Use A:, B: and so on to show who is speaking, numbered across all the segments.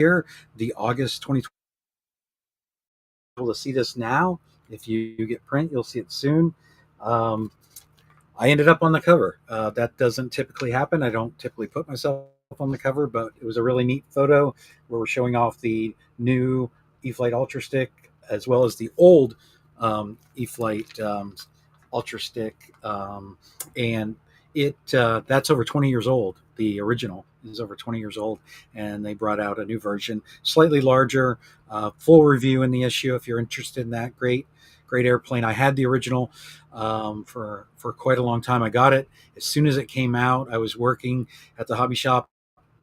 A: here, the August 2020. Able to see this now. If you get print, you'll see it soon. Um, I ended up on the cover. That doesn't typically happen. I don't typically put myself on the cover, but it was a really neat photo where we're showing off the new E-flite Ultra Stick as well as the old E-flite Ultra Stick, and it that's over 20 years old. The original is over 20 years old, and they brought out a new version, slightly larger. Full review in the issue if you're interested in that. Great airplane. I had the original for quite a long time. I got it as soon as it came out. I was working at the hobby shop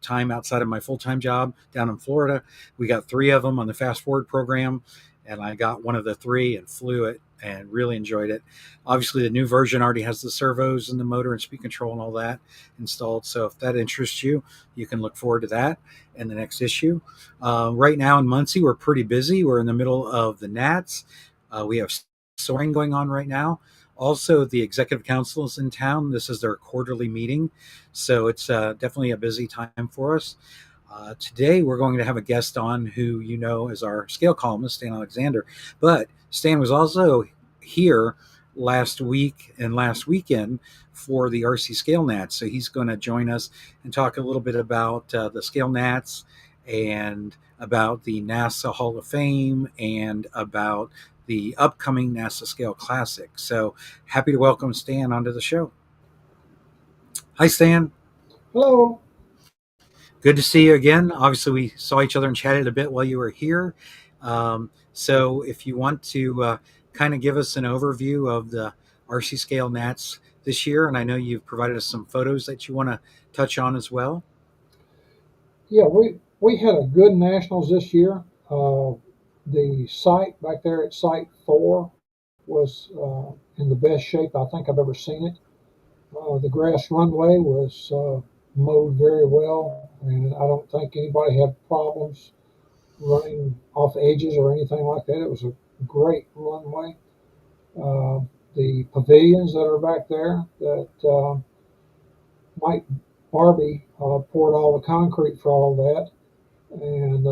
A: time outside of my full-time job down in Florida. We got three of them on the fast forward program, and I got one of the three and flew it and really enjoyed it. Obviously, the new version already has the servos and the motor and speed control and all that installed. So if that interests you, you can look forward to that in the next issue. Right now in Muncie, we're pretty busy. We're in the middle of the Nats. We have soaring going on right now. Also, the executive council is in town. This is their quarterly meeting, so it's definitely a busy time for us. Today, we're going to have a guest on who you know as our scale columnist, Stan Alexander. But Stan was also here last week and last weekend for the RC Scale Nats, so he's going to join us and talk a little bit about the Scale Nats and about the NASA Hall of Fame and about the upcoming NASA Scale Classic. So happy to welcome Stan onto the show. Hi, Stan.
B: Hello.
A: Good to see you again. Obviously, we saw each other and chatted a bit while you were here. So if you want to kind of give us an overview of the RC Scale Nats this year, and I know you've provided us some photos that you want to touch on as well.
B: Yeah, we had a good nationals this year. The site back there at Site 4 was in the best shape I think I've ever seen it. The grass runway was mowed very well, and I don't think anybody had problems running off edges or anything like that. It was a great runway. Uh, the pavilions that are back there that Mike Barbie poured all the concrete for all that and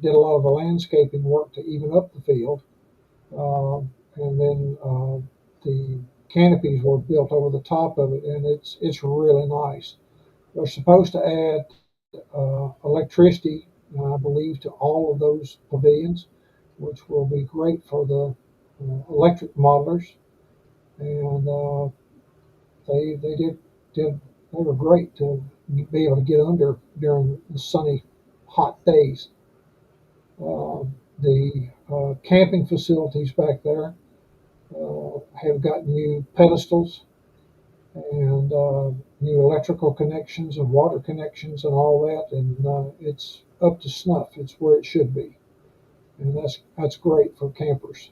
B: did a lot of the landscaping work to even up the field. And then the canopies were built over the top of it, and it's really nice. They're supposed to add electricity, I believe, to all of those pavilions, which will be great for the electric modelers. And they they were great to be able to get under during the sunny, hot days. The camping facilities back there have got new pedestals and new electrical connections and water connections and all that, and it's up to snuff. It's where it should be, and that's great for campers.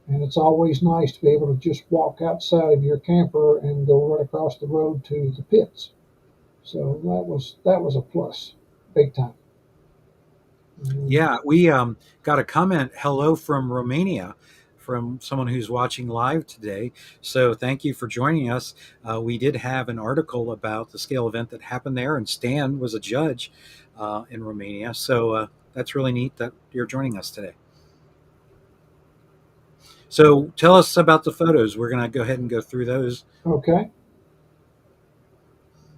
B: And it's always nice to be able to just walk outside of your camper and go right across the road to the pits. So that was a plus, big time.
A: Yeah, we got a comment, hello from Romania, from someone who's watching live today. So thank you for joining us. We did have an article about the scale event that happened there, and Stan was a judge in Romania. So that's really neat that you're joining us today. So tell us about the photos. We're going to go ahead and go through those.
B: Okay,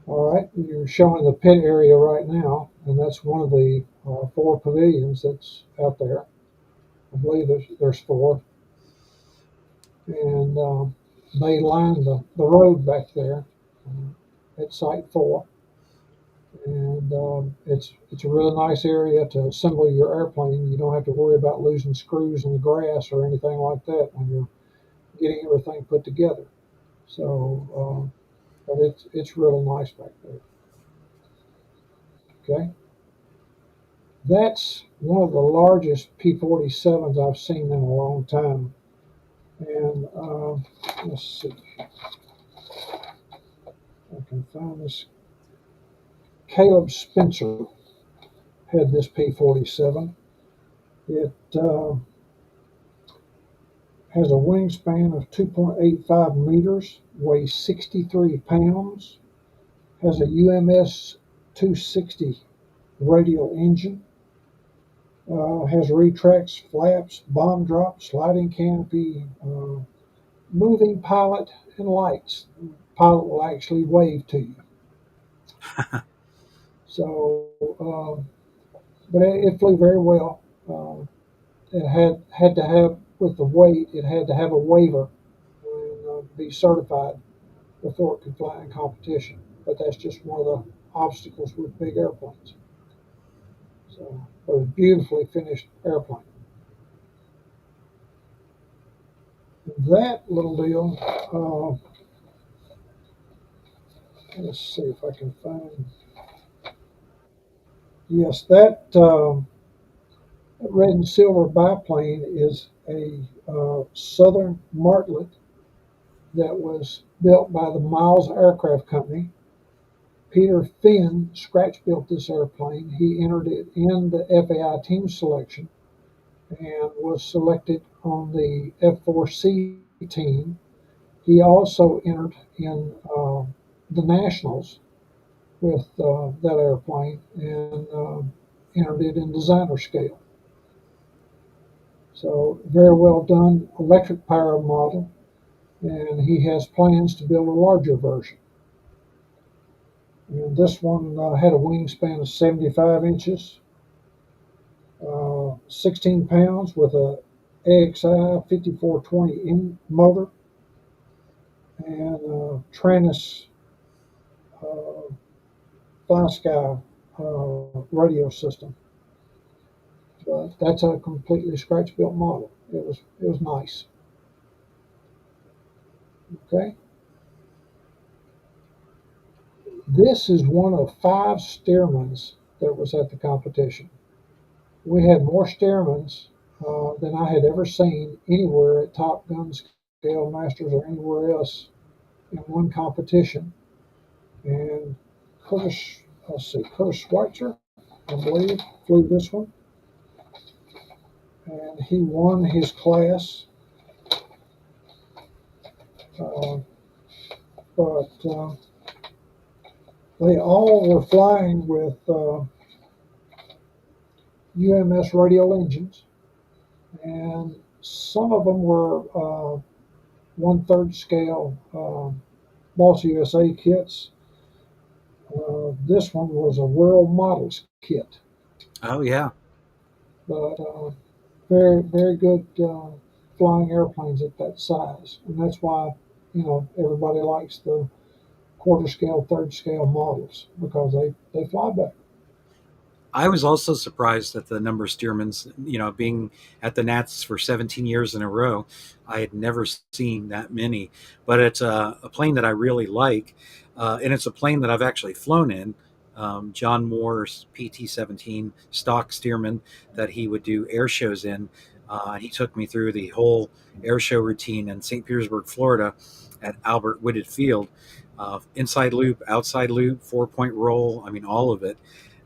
B: all right. You're showing the pit area right now, and that's one of the four pavilions that's out there. I believe there's four, and they line the road back there at Site 4, and it's a really nice area to assemble your airplane. You don't have to worry about losing screws in the grass or anything like that when you're getting everything put together. So, but it's really nice back there. Okay, that's one of the largest P-47s I've seen in a long time, and let's see if I can find this. Caleb Spencer had this P-47. It has a wingspan of 2.85 meters, weighs 63 pounds, has a UMS 260 radial engine, Has retracts, flaps, bomb drop, sliding canopy, moving pilot, and lights. Pilot will actually wave to you. So, but it flew very well. It had to have with the weight. It had to have a waiver and be certified before it could fly in competition. But that's just one of the obstacles with big airplanes. So, but it was a beautifully finished airplane. That little deal. Let's see if I can find. Yes, that red and silver biplane is a Southern Martlet that was built by the Miles Aircraft Company. Peter Finn scratch built this airplane. He entered it in the FAI team selection and was selected on the F4C team. He also entered in the Nationals with that airplane and entered it in designer scale. So very well done electric power model, and he has plans to build a larger version. And this one had a wingspan of 75 inches, 16 pounds with a AXI 5420 motor and a Tranis uh, Fly Sky radio system. But that's a completely scratch built model. It was nice. Okay, this is one of 5 Stearmans that was at the competition. We had more Stearmans than I had ever seen anywhere at Top Gun, Scale Masters, or anywhere else in one competition. And Curtis, let's see, Curtis Schweitzer, I believe, flew this one, and he won his class. Uh, but they all were flying with UMS radial engines, and some of them were 1/3 scale Boss USA kits. This one was a World Models kit,
A: Oh yeah.
B: but very very good flying airplanes at that size, and that's why everybody likes the quarter scale, third scale models because they fly better.
A: I was also surprised at the number of Stearmans. Being at the Nats for 17 years in a row, I had never seen that many. But it's a plane that I really like, and it's a plane that I've actually flown in. John Moore's PT-17 stock Stearman that he would do air shows in. He took me through the whole air show routine in St. Petersburg, Florida, at Albert Whitted Field. Inside loop, outside loop, 4-point roll. I mean, all of it,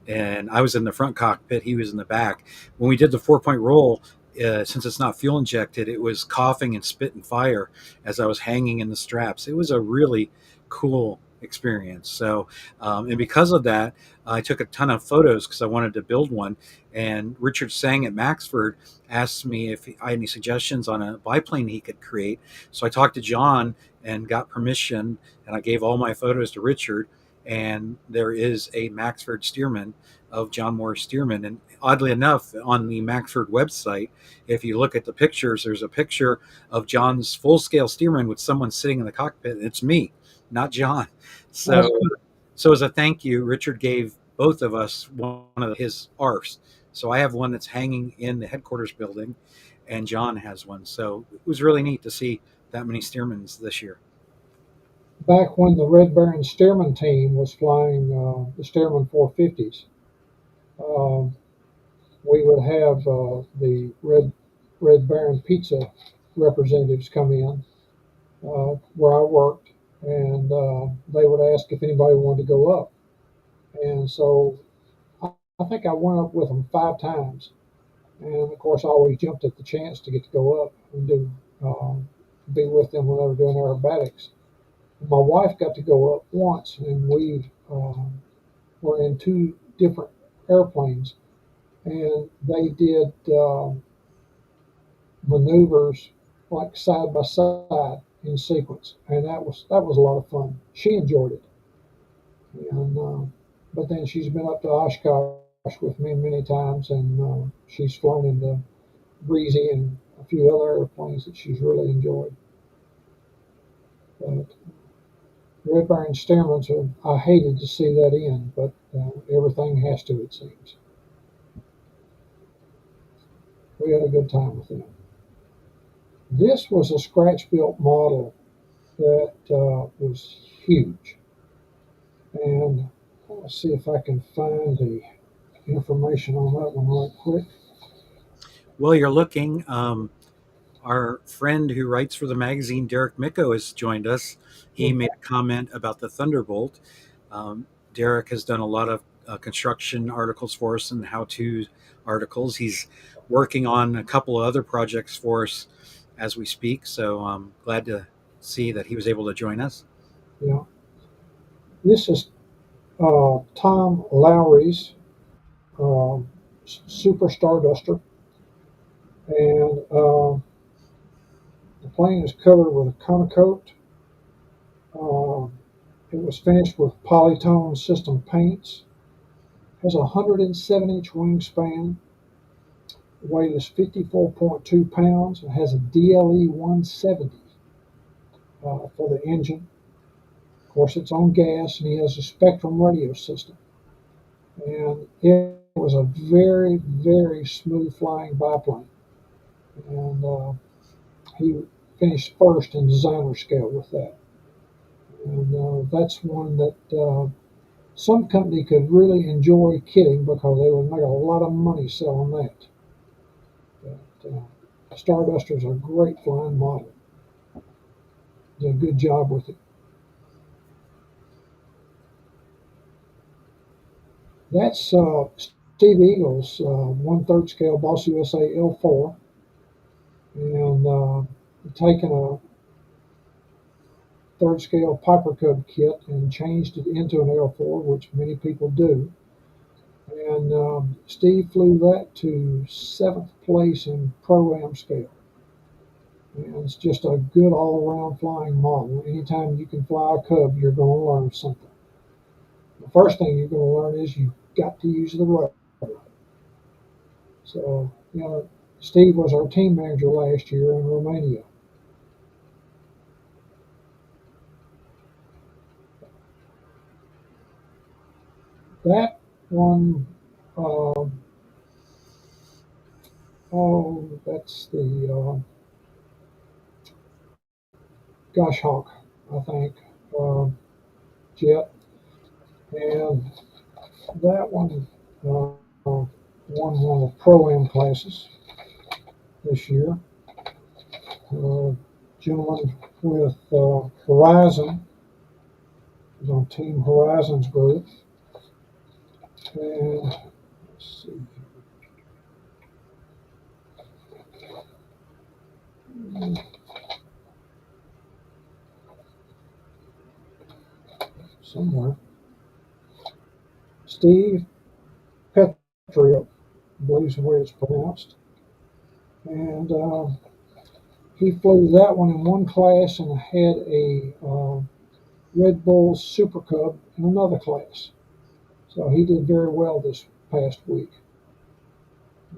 A: and I was in the front cockpit. He was in the back. When we did the 4-point roll, since it's not fuel injected, it was coughing and spitting fire as I was hanging in the straps. It was a really cool experience. So, and because of that, I took a ton of photos because I wanted to build one. And Richard Sang at Maxford asked me if I had any suggestions on a biplane he could create. So I talked to John and got permission, and I gave all my photos to Richard, and there is a Maxford Stearman of John Morris Stearman. And oddly enough, on the Maxford website, if you look at the pictures, there's a picture of John's full scale Stearman with someone sitting in the cockpit. It's me, not John. So,
B: That's
A: so as a thank you, Richard gave both of us one of his ARFs. So I have one that's hanging in the headquarters building, and John has one. So it was really neat to see that many Stearmans this year.
B: back when the Red Baron Stearman team was flying the Stearman 450s. Um, we would have the Red Baron Pizza representatives come in where I worked, and they would ask if anybody wanted to go up. And so I think I went up with them 5 times, and of course I always jumped at the chance to get to go up and do be with them when they were doing aerobatics. My wife got to go up once, and we were in 2 different airplanes, and they did maneuvers like side by side in sequence, and that was a lot of fun. She enjoyed it, and but then she's been up to Oshkosh with me many times, and she's flown in the Breezy and a few other airplanes that she's really enjoyed. But Red Baron Stearman's, I hated to see that end, but everything has to, it seems. We had a good time with them. This was a scratch built model that was huge. And let's see if I can find the information on that one right quick.
A: While you're looking, our friend who writes for the magazine, Derek Micko, has joined us. He
B: Okay.
A: made a comment about the Thunderbolt. Um, Derek has done a lot of construction articles for us and how-to articles. He's working on a couple of other projects for us as we speak. So I'm glad to see that he was able to join us.
B: Yeah. This is Tom Lowry's uh, Super Starduster. And the plane is covered with a Conocoat. Uh, it was finished with Polytone system paints. Has a 107-inch wingspan. Weight is 54.2 pounds. It has a DLE 170 for the engine. Of course, it's on gas, and he has a Spectrum radio system. And it was a very, very smooth flying biplane. And he finished first in designer scale with that. And that's one that some company could really enjoy kitting because they would make a lot of money selling that. But Starduster's a great flying model. Did a good job with it. That's Steve Eagle's 1/3 scale Boss USA L4, and taken a third scale Piper Cub kit and changed it into an L4, which many people do. And Steve flew that to 7th place in pro-am scale. And it's just a good all-around flying model. Anytime you can fly a Cub, you're going to learn something. The first thing you're going to learn is you've got to use the rudder. So, Steve was our team manager last year in Romania. That one, uh, that's the Gosh Hawk, I think, uh, jet. And that one won one of the Pro-Am classes this year. Gentleman with Horizon is on Team Horizon's group. And let's see, somewhere. Steve Petria, I believe is the way it's pronounced. And he flew that one in one class and had a Red Bull Super Cub in another class. So he did very well this past week.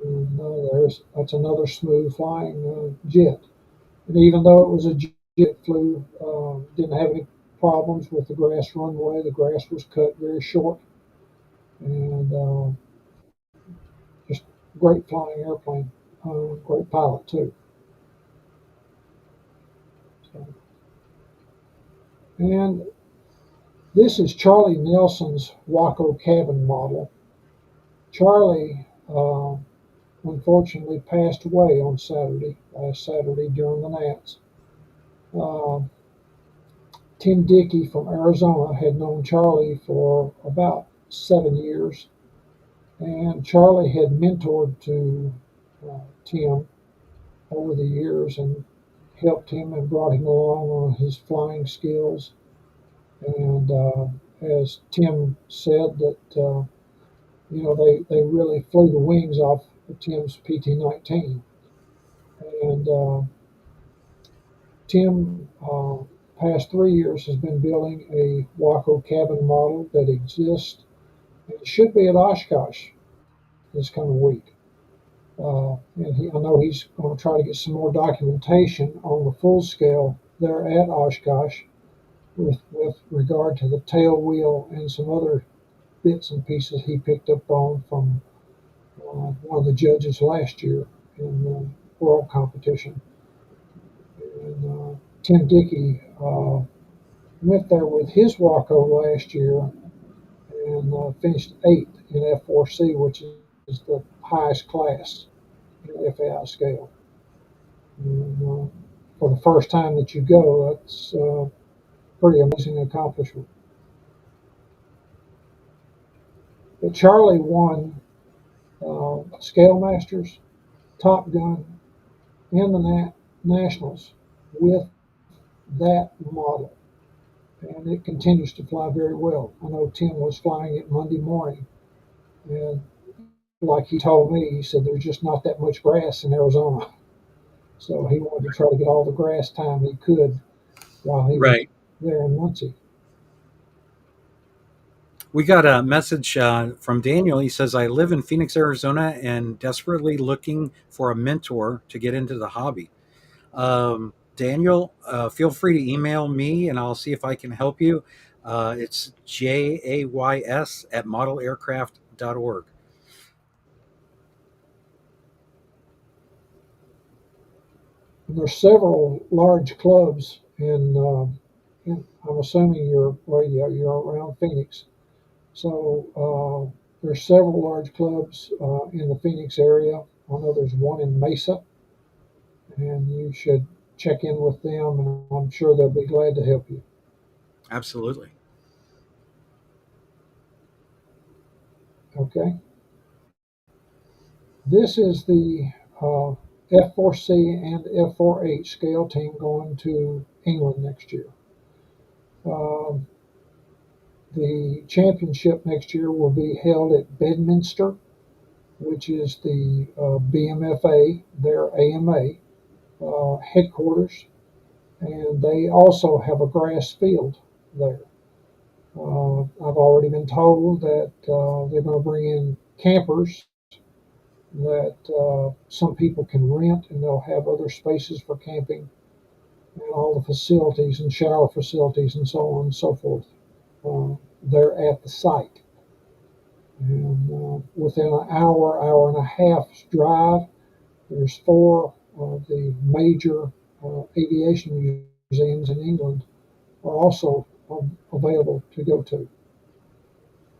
B: And that's another smooth flying jet. And even though it was a jet, flew, didn't have any problems with the grass runway. The grass was cut very short, and just great flying airplane. Great pilot too. So, and this is Charlie Nelson's Waco cabin model. Charlie unfortunately passed away on last Saturday during the Nats. Uh, Tim Dickey from Arizona had known Charlie for about 7 years, and Charlie had mentored to Tim over the years and helped him and brought him along on his flying skills. And as Tim said, that they really flew the wings off of Tim's PT-19. And Tim, past 3 years, has been building a Waco cabin model that exists and should be at Oshkosh this coming week. I know he's going to try to get some more documentation on the full scale there at Oshkosh with regard to the tail wheel and some other bits and pieces he picked up on from one of the judges last year in the world competition. And Tim Dickey went there with his Waco last year and finished eighth in F4C, which is the highest class in the FAI scale. And, for the first time that you go, that's a pretty amazing accomplishment. But Charlie won Scale Masters, Top Gun, and the Nationals with that model. And it continues to fly very well. I know Tim was flying it Monday morning, and like he told me, he said there's just not that much grass in Arizona. So he wanted to try to get all the grass time he could while he was
A: Right.
B: there in Muncie.
A: We got a message from Daniel. He says, I live in Phoenix, Arizona, and desperately looking for a mentor to get into the hobby. Daniel, feel free to email me and I'll see if I can help you. It's jays at modelaircraft.org.
B: And there's several large clubs I'm assuming you're around Phoenix. So there's several large clubs in the Phoenix area. I know there's one in Mesa, and you should check in with them, and I'm sure they'll be glad to help you.
A: Absolutely.
B: Okay. This is the F4C and F4H scale team going to England next year. Um, the championship next year will be held at Bedminster, which is the BMFA, their AMA headquarters, and they also have a grass field there. I've already been told that they're going to bring in campers that some people can rent, and they'll have other spaces for camping and all the facilities and shower facilities and so on and so forth. They're at the site. And within an hour, hour and a half drive, there's four of the major aviation museums in England are also available to go to.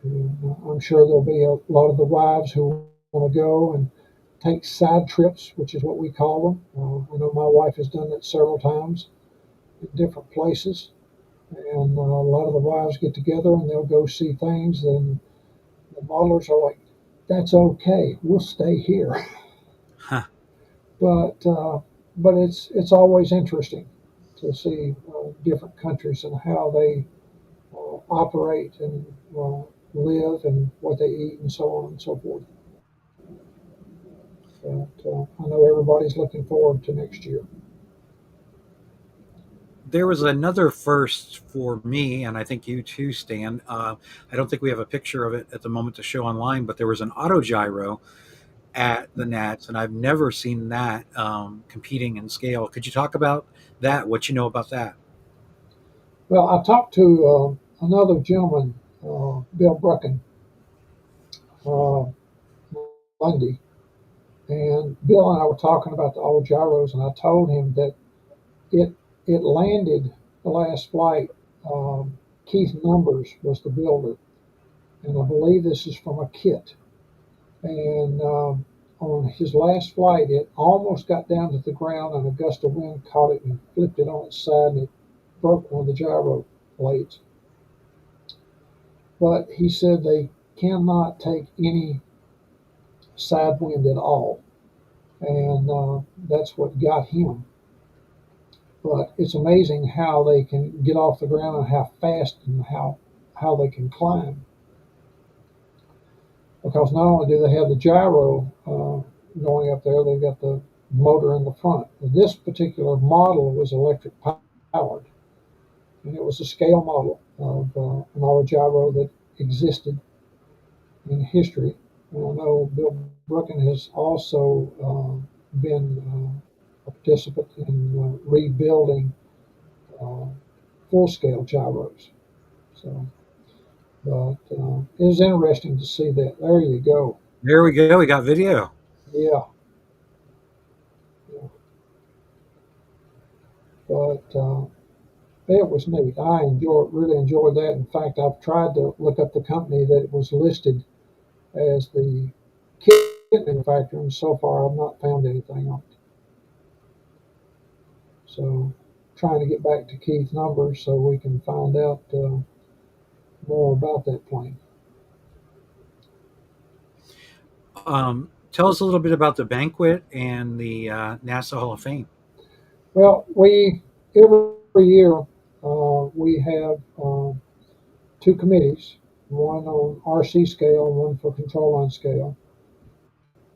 B: And I'm sure there'll be a lot of the wives who want to go and take side trips, which is what we call them. I know my wife has done that several times in different places. And a lot of the wives get together and they'll go see things, and the modelers are like, "That's okay, we'll stay here."
A: Huh.
B: but but it's always interesting to see different countries and how they operate and live and what they eat and so on and so forth. But I know everybody's looking forward to next year.
A: There was another first for me, and I think you too, Stan. I don't think we have a picture of it at the moment to show online, but there was an auto gyro at the Nats, and I've never seen that competing in scale. Could you talk about that? What you know about that?
B: Well, I talked to another gentleman, Bill Brucken, uh, Monday, and Bill and I were talking about the old gyros, and I told him that it it landed the last flight. Keith Numbers was the builder, and I believe this is from a kit. And on his last flight, it almost got down to the ground, and a gust of wind caught it and flipped it on its side, and it broke one of the gyro blades. But he said they cannot take any side wind at all, and that's what got him. But it's amazing how they can get off the ground and how fast and how they can climb. because not only do they have the gyro going up there, they've got the motor in the front. This particular model was electric powered, and it was a scale model of an auto gyro that existed in history. And I know Bill Brooken has also been a participant in rebuilding uh, full-scale gyros. So, but it was interesting to see that. There you go.
A: There we go. We got video.
B: Yeah, yeah. But it was neat. Really enjoyed that. In fact, I've tried to look up the company that was listed as the kit manufacturer, and so far I've not found anything on it. So, trying to get back to Keith's numbers so we can find out more about that plane.
A: Tell us a little bit about the banquet and the NASA Hall of Fame.
B: Well, we every year we have two committees, one on RC scale and one for control line scale,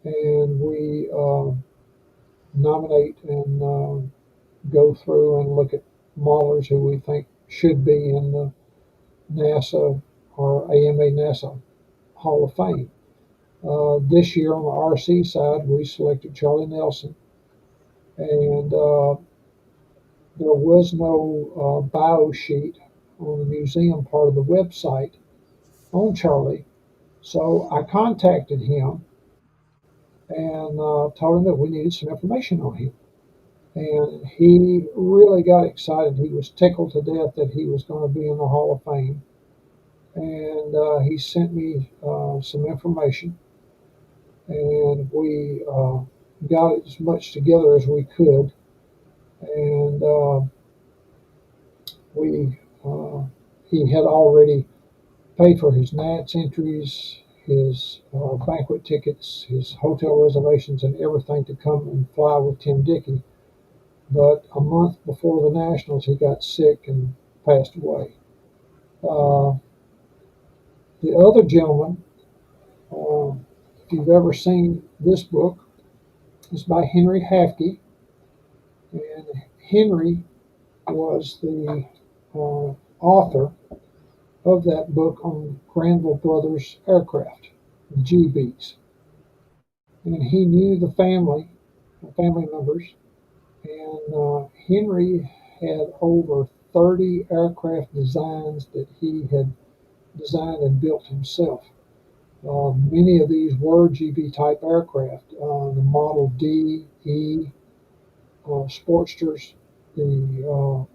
B: and we nominate and go through and look at modelers who we think should be in the NASA or AMA NASA Hall of Fame. This year on the RC side, we selected Charlie Nelson, and there was no bio sheet on the museum part of the website on Charlie. So I contacted him and told him that we needed some information on him. And he really got excited. He was tickled to death that he was going to be in the Hall of Fame. And he sent me some information, and we got as much together as we could. And we he had already paid for his Nats entries, his banquet tickets, his hotel reservations, and everything to come and fly with Tim Dickey. But a month before the Nationals, he got sick and passed away. Uh, the other gentleman, uh, if you've ever seen this book, it's by Henry Hafke, and Henry was the author of that book on Granville Brothers aircraft, the GBs. And he knew the family members, and Henry had over 30 aircraft designs that he had designed and built himself. Many of these were GB type aircraft, the Model D, E, Sportsters, the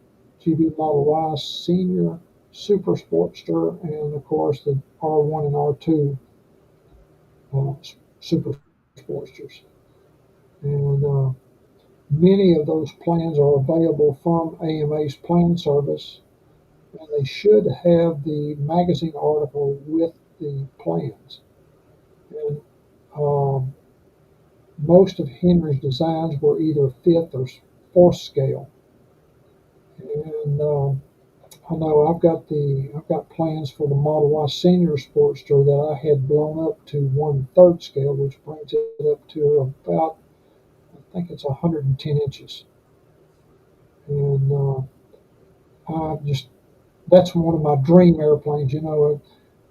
B: GB Model Y Senior, Super Sportster, and of course the R1 and R2 uh, Super Sportsters. And many of those plans are available from AMA's plan service, and they should have the magazine article with the plans. And most of Henry's designs were either fifth or fourth scale. And I know I've got plans for the Model Y Senior Sportster that I had blown up to 1/3 scale, which brings it up to about, I think it's 110 inches. And I just that's one of my dream airplanes.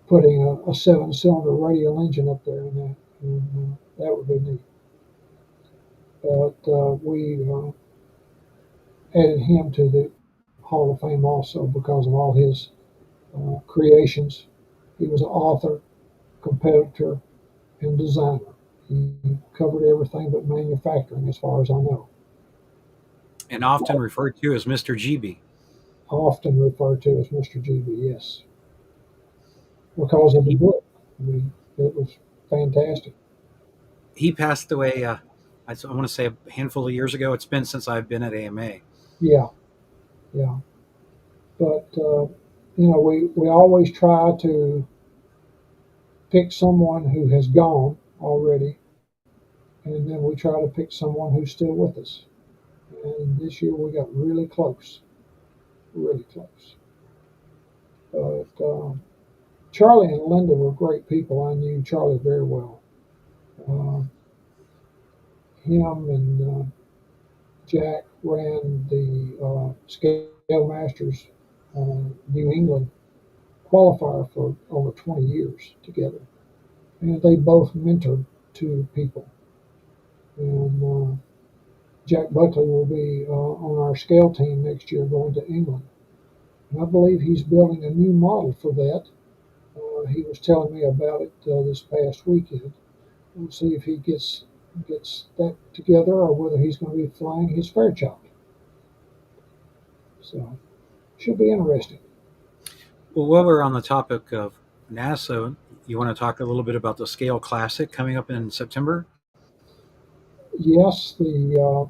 B: Putting a seven-cylinder radial engine up there, and that would be neat. But we added him to the Hall of Fame also because of all his creations. He was an author, competitor, and designer. He covered everything but manufacturing, as far as I know.
A: And often referred to as Mr. GB.
B: Often referred to as Mr. GB, yes, because of the
A: He,
B: book. I mean, it was fantastic.
A: he passed away, I want to say a handful of years ago. It's been since I've been at AMA.
B: Yeah, yeah. But we always try to pick someone who has gone already, and then we try to pick someone who's still with us. And this year we got really close, really close. But Charlie and Linda were great people. I knew Charlie very well. Uh, him and Jack ran the Scale Masters New England qualifier for over 20 years together. And they both mentored two people. And Jack Buckley will be on our scale team next year going to England. And I believe he's building a new model for that. He was telling me about it this past weekend. We'll see if he gets that together or whether he's going to be flying his Fairchild. So should be interesting.
A: Well, while we're on the topic of NASA, you want to talk a little bit about the Scale Classic coming up in September?
B: Yes, the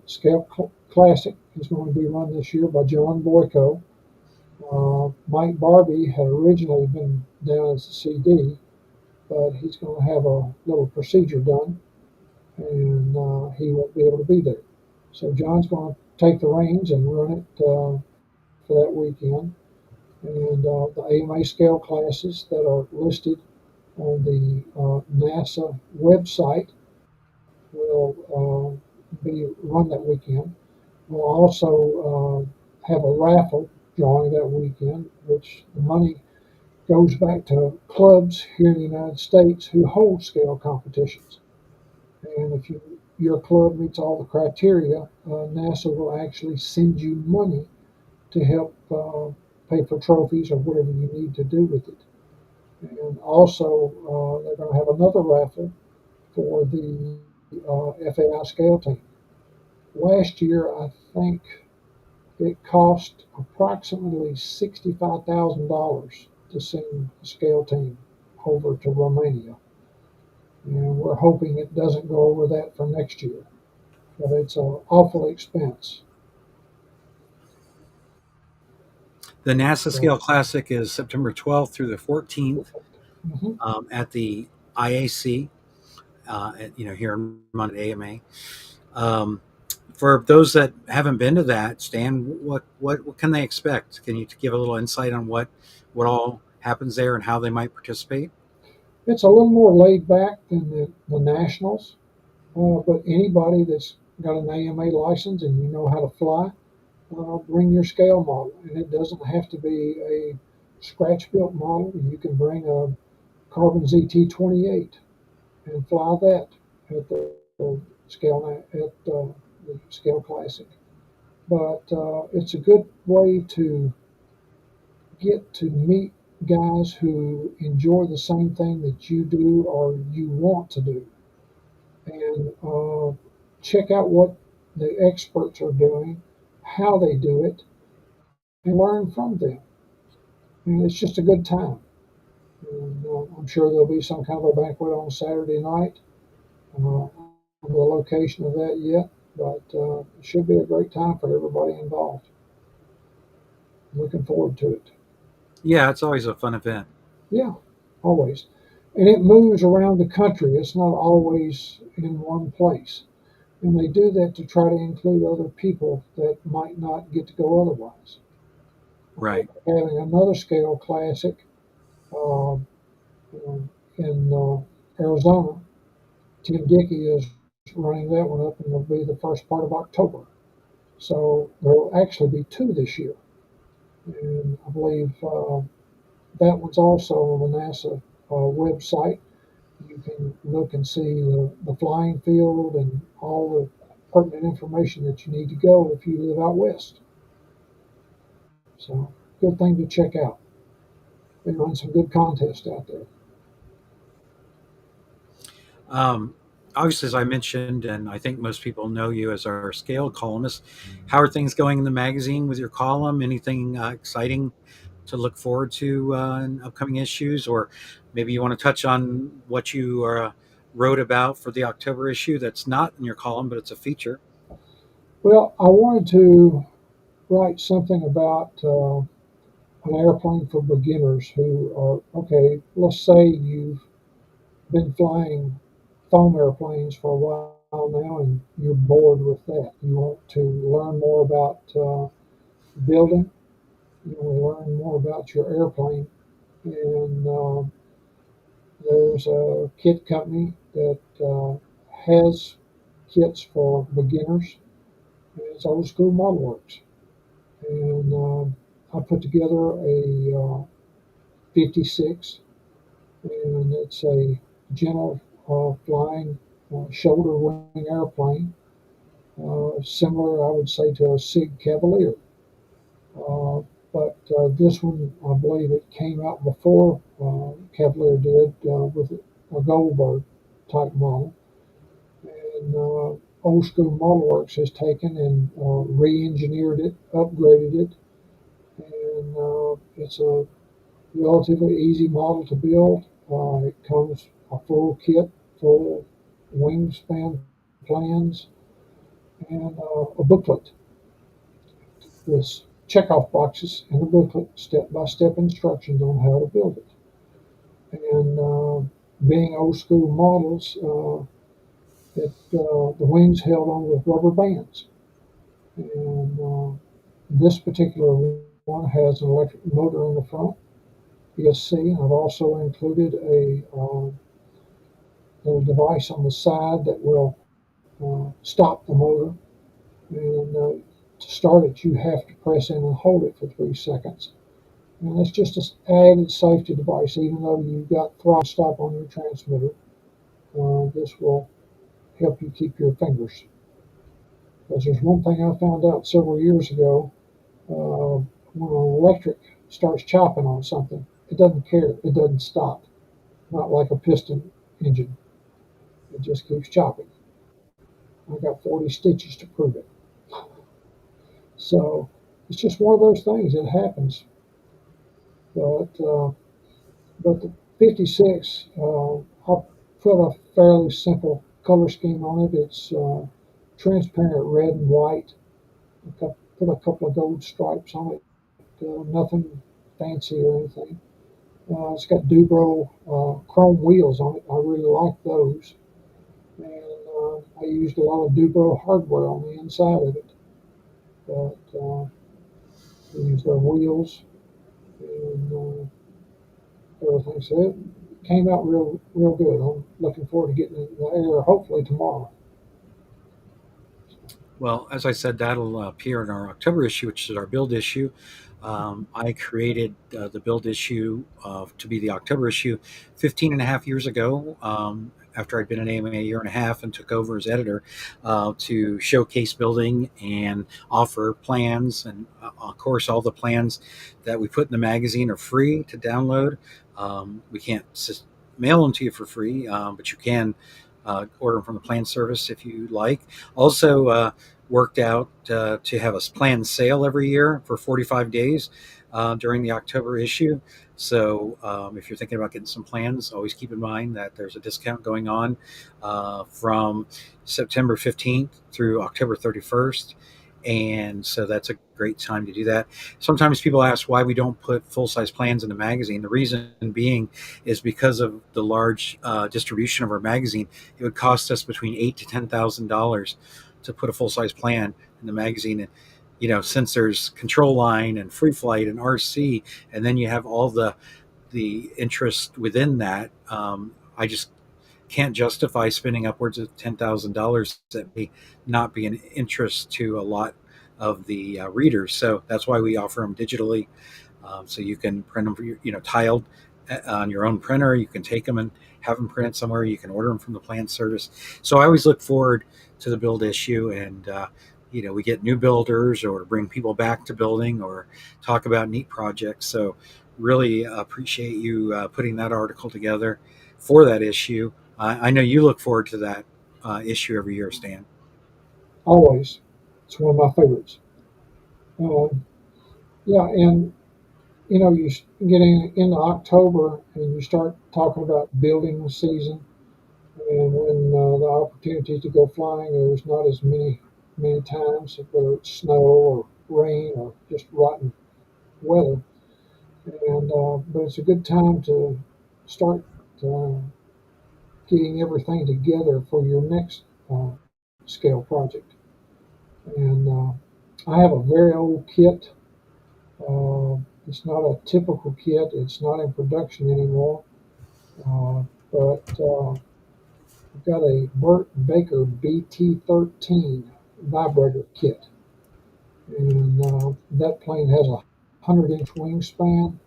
B: Classic is going to be run this year by John Boyko. Mike Barbie had originally been down as a CD, but he's going to have a little procedure done, and he won't be able to be there. So John's going to take the reins and run it for that weekend. And the AMA scale classes that are listed on the NASA website will be run that weekend. We'll also have a raffle drawing that weekend, which the money goes back to clubs here in the United States who hold scale competitions. And if your club meets all the criteria, NASA will actually send you money to help pay for trophies or whatever you need to do with it. And also, they're going to have another raffle for the FAI scale team. Last year, I think it cost approximately $65,000 to send the scale team over to Romania. And we're hoping it doesn't go over that for next year, but it's an awful expense.
A: The NASA
B: So,
A: Scale Classic is September 12th through the 14th
B: mhm.
A: at the IAC, here in Vermont at AMA. Um, for those that haven't been to that, Stan, what can they expect? Can you give a little insight on what all happens there and how they might participate?
B: It's a little more laid back than the Nationals, but anybody that's got an AMA license and you know how to fly, bring your scale model. And it doesn't have to be a scratch built model. You can bring a Carbon ZT-28 and fly that at the the Scale Classic. But it's a good way to get to meet guys who enjoy the same thing that you do or you want to do, and check out what the experts are doing, how they do it, and learn from them. And it's just a good time. And I'm sure there'll be some kind of a banquet on Saturday night. The location of that yet, but it should be a great time for everybody involved. Looking forward to it.
A: Yeah, it's always a fun event.
B: Yeah, always. And it moves around the country. It's not always in one place. And they do that to try to include other people that might not get to go otherwise.
A: Right.
B: Having another scale classic uh, in Arizona, Tim Dickey is running that one up and will be the first part of October. So there will actually be two this year. And I believe that one's also on the NASA website. You can look and see the flying field and all the pertinent information that you need to go if you live out west. So, good thing to check out. They run some good contests out there.
A: Um, Obviously, as I mentioned, and I think most people know you as our scale columnist, how are things going in the magazine with your column? Anything exciting to look forward to in upcoming issues? Or maybe you want to touch on what you wrote about for the October issue that's not in your column, but it's a feature.
B: Well, I wanted to write something about an airplane for beginners who are okay. Let's say you've been flying foam airplanes for a while now and you're bored with that. You want to learn more about building. You want to learn more about your airplane. And there's a kit company that has kits for beginners. And it's Old School Model Works. And I put together a 56, and it's a gentle flying shoulder wing airplane, similar, I would say, to a Sig Cavalier. Uh, but this one, I believe it came out before Cavalier did with a Goldberg type model. And Old School Model Works has taken and re-engineered it, upgraded it, and it's a relatively easy model to build. It comes a full kit, full wingspan plans, and a booklet with checkoff boxes in the booklet, step-by-step instructions on how to build it. And being old school models, the wings held on with rubber bands. And this particular one has an electric motor in the front, ESC. I've also included a little device on the side that will stop the motor. And to start it, you have to press in and hold it for 3 seconds. And that's just an added safety device. Even though you've got throttle stop on your transmitter, this will help you keep your fingers. Because there's one thing I found out several years ago: when an electric starts chopping on something, it doesn't care. It doesn't stop. Not like a piston engine. It just keeps chopping. I got 40 stitches to prove it. So it's just one of those things. It happens. But but the 56, I put a fairly simple color scheme on it. It's transparent red and white. Put a couple of gold stripes on it. Nothing fancy or anything. It's got Dubro chrome wheels on it. I really like those. And I used a lot of Dubro hardware on the inside of it. But we used their wheels and everything. So it came out real good. I'm looking forward to getting it in the air hopefully tomorrow.
A: Well, as I said, that'll appear in our October issue, which is our build issue. I created the build issue to be the October issue 15 and a half years ago, after I'd been in AMA a year and a half and took over as editor, to showcase building and offer plans. And of course, all the plans that we put in the magazine are free to download. We can't mail them to you for free, but you can order them from the plan service if you like. Also, worked out to have a planned sale every year for 45 days during the October issue. So if you're thinking about getting some plans, always keep in mind that there's a discount going on from September 15th through October 31st. And so that's a great time to do that. Sometimes people ask why we don't put full size plans in the magazine. The reason being is because of the large distribution of our magazine. It would cost us between $8,000 to $10,000 to put a full size plan in the magazine. And since there's Control Line and Free Flight and RC, and then you have all the interest within that, I just can't justify spending upwards of $10,000 that may not be an interest to a lot of the readers. So that's why we offer them digitally. So you can print them for tiled on your own printer. You can take them and have them printed somewhere. You can order them from the plan service. So I always look forward to the build issue, and we get new builders or bring people back to building or talk about neat projects. So really appreciate you putting that article together for that issue. I know you look forward to that issue every year, Stan.
B: Always. It's one of my favorites. Um, yeah, and you get into October and you start talking about building season, and when the opportunity to go flying, there's not as many times, whether it's snow or rain or just rotten weather. And but it's a good time to start uh, getting everything together for your next uh, scale project. And I have a very old kit. It's not a typical kit. It's not in production anymore. Uh, but I've got a Burt Baker BT-13 vibrator kit, and that plane has a 100-inch wingspan.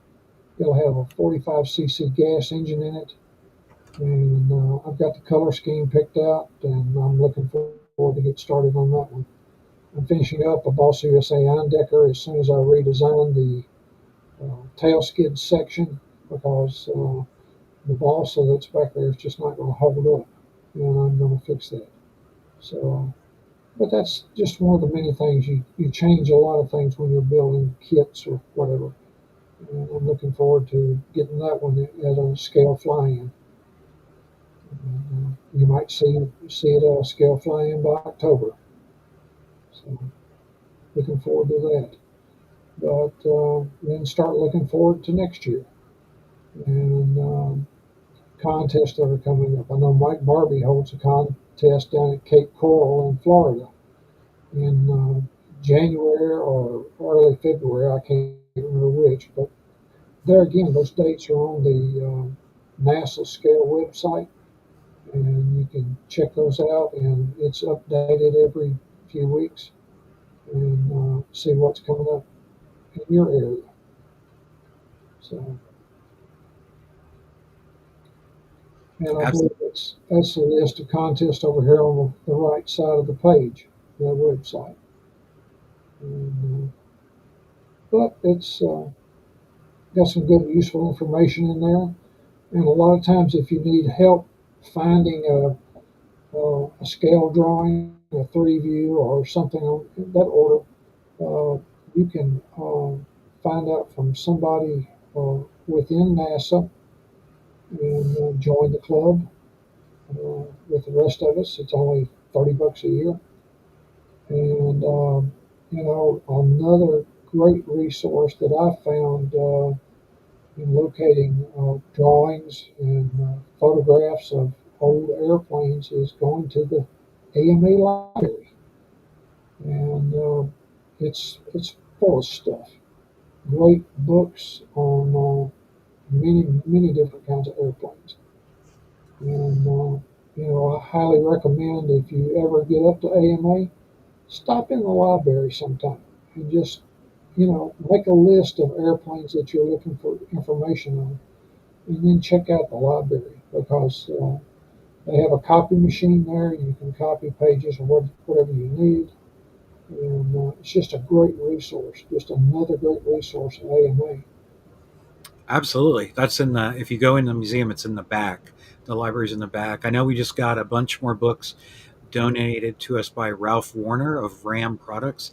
B: It'll have a 45 cc gas engine in it, and I've got the color scheme picked out, and I'm looking forward to get started on that one. I'm finishing up a Boss USA Eindecker as soon as I redesign the tail skid section because the balsa that's back there is just not going to hold up, and I'm going to fix that. So, but that's just one of the many things you change a lot of things when you're building kits or whatever. And I'm looking forward to getting that one at a scale fly-in. You might see it at a scale fly-in by October. So looking forward to that. But then start looking forward to next year and contests that are coming up. I know Mike Barbie holds a contest down at Cape Coral in Florida in January or early February. I can't remember which, but there again, those dates are on the NASA scale website, and you can check those out. And it's updated every few weeks, and see what's coming up in your area. So, and I believe
A: Absolutely.
B: that's the list of contests over here on the right side of the page, the website. And, but it's got some good, useful information in there. And a lot of times, if you need help finding a scale drawing, a 3D view, or something on that order, you can find out from somebody within NASA and join the club with the rest of us. It's only $30 a year, and another great resource that I found in locating drawings and photographs of old airplanes is going to the AMA library, and it's full of stuff. Great books on many different kinds of airplanes, and I highly recommend if you ever get up to AMA, stop in the library sometime and just make a list of airplanes that you're looking for information on, and then check out the library because they have a copy machine there. You can copy pages or whatever you need, and it's just a great resource. Just another great resource at AMA.
A: Absolutely. That's in the, if you go in the museum, it's in the back. The library's in the back. I know we just got a bunch more books donated to us by Ralph Warner of Ram Products.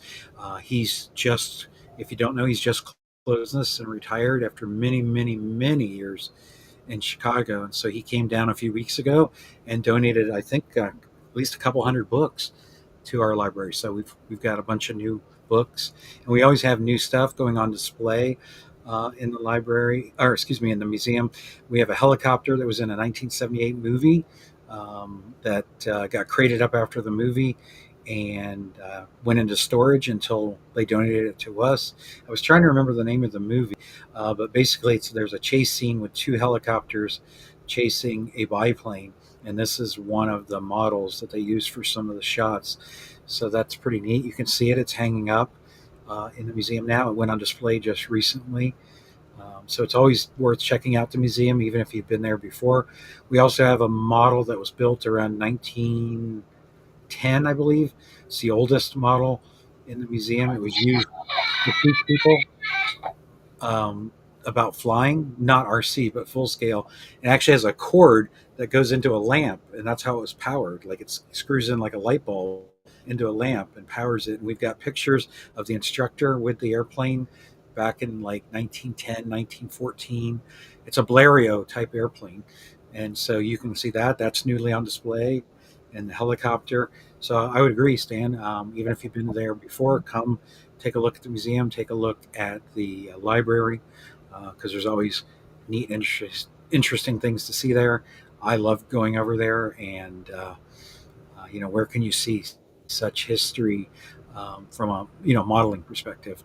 A: He's just, if you don't know, he's just closed this and retired after many, many, many years in Chicago. And so he came down a few weeks ago and donated, I think, at least a couple hundred books to our library. So we've got a bunch of new books, and we always have new stuff going on display in the library, or excuse me, in the museum. We have a helicopter that was in a 1978 movie that got crated up after the movie and went into storage until they donated it to us. I was trying to remember the name of the movie, but basically, there's a chase scene with two helicopters chasing a biplane, and this is one of the models that they use for some of the shots. So that's pretty neat. You can see it; it's hanging up in the museum now. It went on display just recently. So it's always worth checking out the museum, even if you've been there before. We also have a model that was built around 1910, I believe. It's the oldest model in the museum. It was used to teach people um, about flying, not RC, but full scale. It actually has a cord that goes into a lamp, and that's how it was powered. Like it screws in like a light bulb into a lamp and powers it. And we've got pictures of the instructor with the airplane back in like 1910, 1914. It's a Blériot type airplane. And so you can see that. That's newly on display, and the helicopter. So I would agree, Stan. Even if you've been there before, come take a look at the museum, take a look at the library, because there's always neat, interesting things to see there. I love going over there, and where can you see such history from a modeling perspective?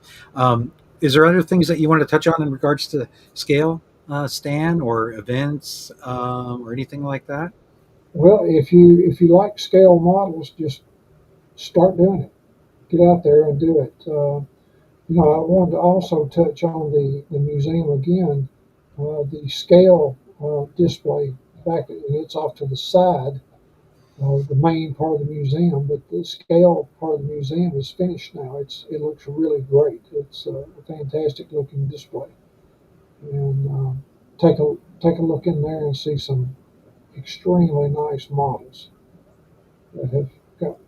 A: Is there other things that you want to touch on in regards to scale, Stan, or events, or anything like that?
B: Well, if you like scale models, just start doing it. Get out there and do it. I wanted to also touch on the museum again. The scale display back, and it's off to the side, the main part of the museum, but the scale part of the museum is finished now. It looks really great. It's a fantastic looking display, and take a look in there and see some extremely nice models that have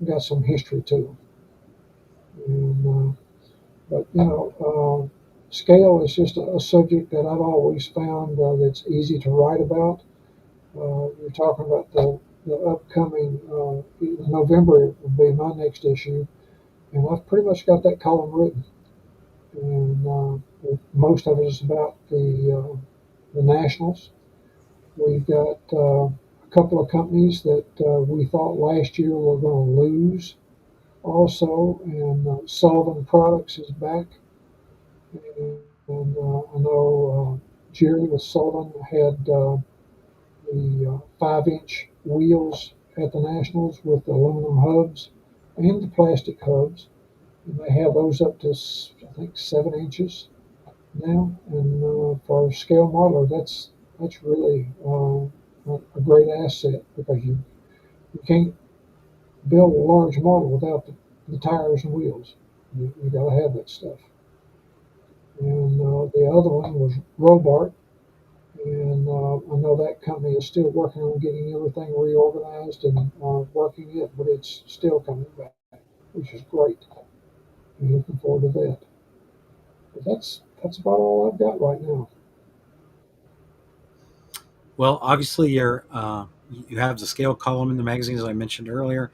B: got some history to them. But scale is just a subject that I've always found that's easy to write about. You're talking about the upcoming November will be my next issue, and I've pretty much got that column written. And most of it is about the nationals. We've got a couple of companies that we thought last year were going to lose also, and Sullivan Products is back. And I know Jerry with Sullivan had the 5-inch wheels at the Nationals with the aluminum hubs and the plastic hubs. And they have those up to, I think, 7 inches now. And for a scale modeler, that's really a great asset because you can't build a large model without the tires and wheels. You got to have that stuff. And the other one was Robart, and I know that company is still working on getting everything reorganized and working it, but it's still coming back, which is great. I'm looking forward to that. But that's about all I've got right now.
A: Well, obviously, you have the scale column in the magazine, as I mentioned earlier,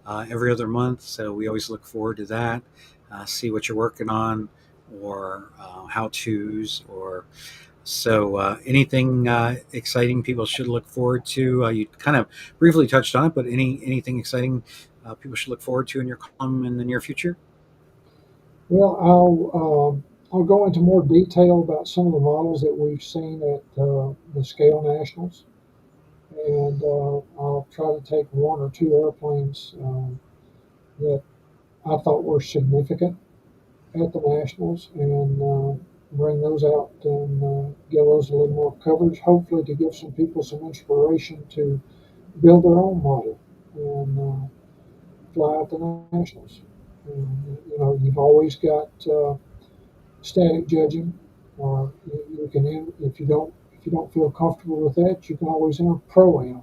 A: every other month. So we always look forward to that. See what you're working on, or how tos, or so anything exciting people should look forward to. You kind of briefly touched on it, but anything exciting people should look forward to in your column in the near future?
B: Well, I'll go into more detail about some of the models that we've seen at the Scale Nationals, and I'll try to take one or two airplanes that I thought were significant at the Nationals and bring those out and give those a little more coverage, hopefully to give some people some inspiration to build their own model and fly at the Nationals. And, you've always got static judging. You can if you don't feel comfortable with that, you can always enter pro am,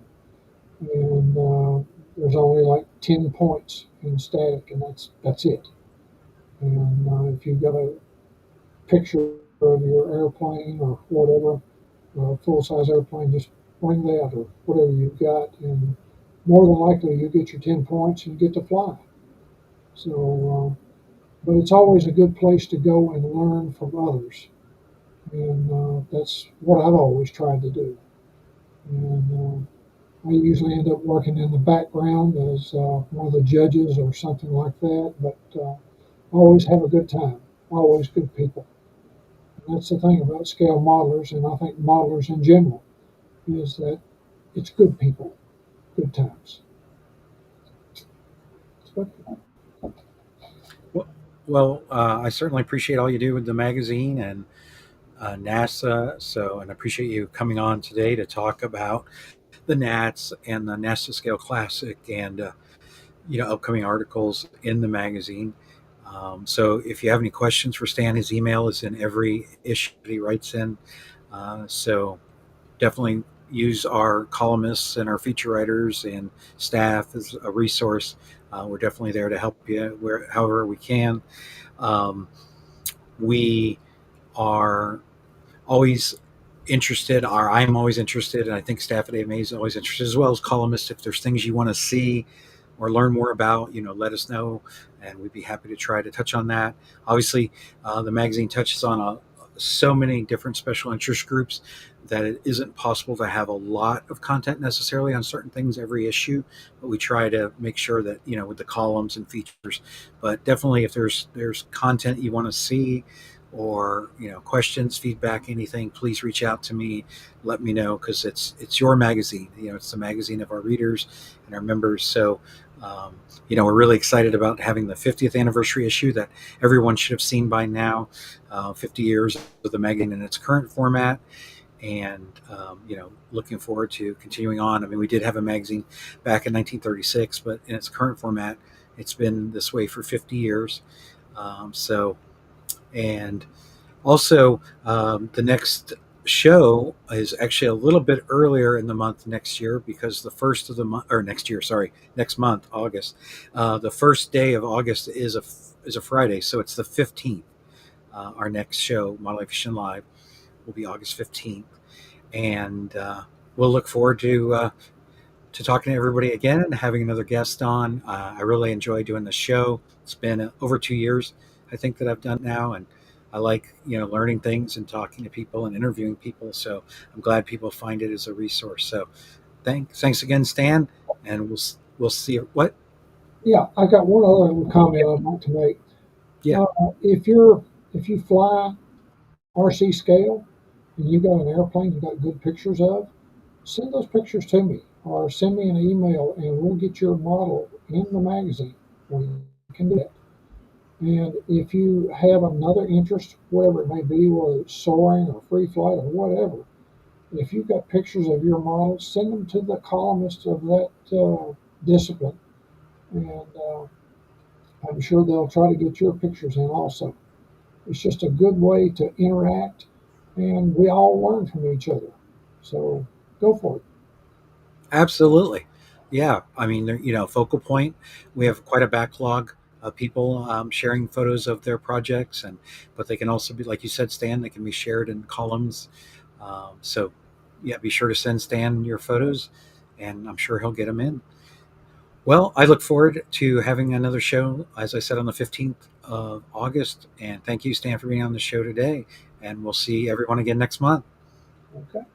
B: and there's only like 10 points in static, and that's it. And if you've got a picture of your airplane or whatever, full size airplane, just bring that or whatever you've got, and more than likely you get your 10 points and get to fly. So, but it's always a good place to go and learn from others, and that's what I've always tried to do. And I usually end up working in the background as one of the judges or something like that, but always have a good time, always good people. That's the thing about scale modelers, and I think modelers in general, is that it's good people, good times.
A: Well, I certainly appreciate all you do with the magazine and NASA. So, and I appreciate you coming on today to talk about the Nats and the NASA Scale Classic, and upcoming articles in the magazine. So if you have any questions for Stan, his email is in every issue that he writes in. So definitely use our columnists and our feature writers and staff as a resource. We're definitely there to help you however we can. Um, we are always interested, or I'm always interested, and I think staff at AMA is always interested, as well as columnists. If there's things you want to see or learn more about, let us know, and we'd be happy to try to touch on that. Obviously, the magazine touches on so many different special interest groups that it isn't possible to have a lot of content necessarily on certain things every issue, but we try to make sure that with the columns and features. But definitely, if there's content you want to see or questions, feedback, anything, please reach out to me. Let me know, because it's your magazine. It's the magazine of our readers and our members. So we're really excited about having the 50th anniversary issue that everyone should have seen by now. 50 years of the magazine in its current format, and looking forward to continuing on. I mean, we did have a magazine back in 1936, but in its current format, it's been this way for 50 years. So, and also, the next show is actually a little bit earlier in the month next year, because the first of the month, or next year, sorry, next month, August. The first day of August is a Friday, so it's the 15th. Our next show, Model Aviation Live, will be August 15th, and we'll look forward to talking to everybody again and having another guest on. I really enjoy doing the show. It's been over 2 years, I think, that I've done now, and I like learning things and talking to people and interviewing people. So I'm glad people find it as a resource. So thanks again, Stan, and we'll see you. What?
B: Yeah, I got one other little comment I'd like to make.
A: Yeah,
B: Uh, if you fly RC scale and you got an airplane you got good pictures of, send those pictures to me or send me an email and we'll get your model in the magazine. We can do that. And if you have another interest, whatever it may be, whether it's soaring or free flight or whatever, if you've got pictures of your models, send them to the columnist of that discipline, and I'm sure they'll try to get your pictures in also. It's just a good way to interact, and we all learn from each other. So go for it.
A: absolutely. Yeah, I mean, Focal Point, we have quite a backlog of people sharing photos of their projects, and but they can also be, like you said, Stan. They can be shared in columns. So, yeah, be sure to send Stan your photos, and I'm sure he'll get them in. Well, I look forward to having another show, as I said, on the 15th of August. And thank you, Stan, for being on the show today. And we'll see everyone again next month.
B: Okay.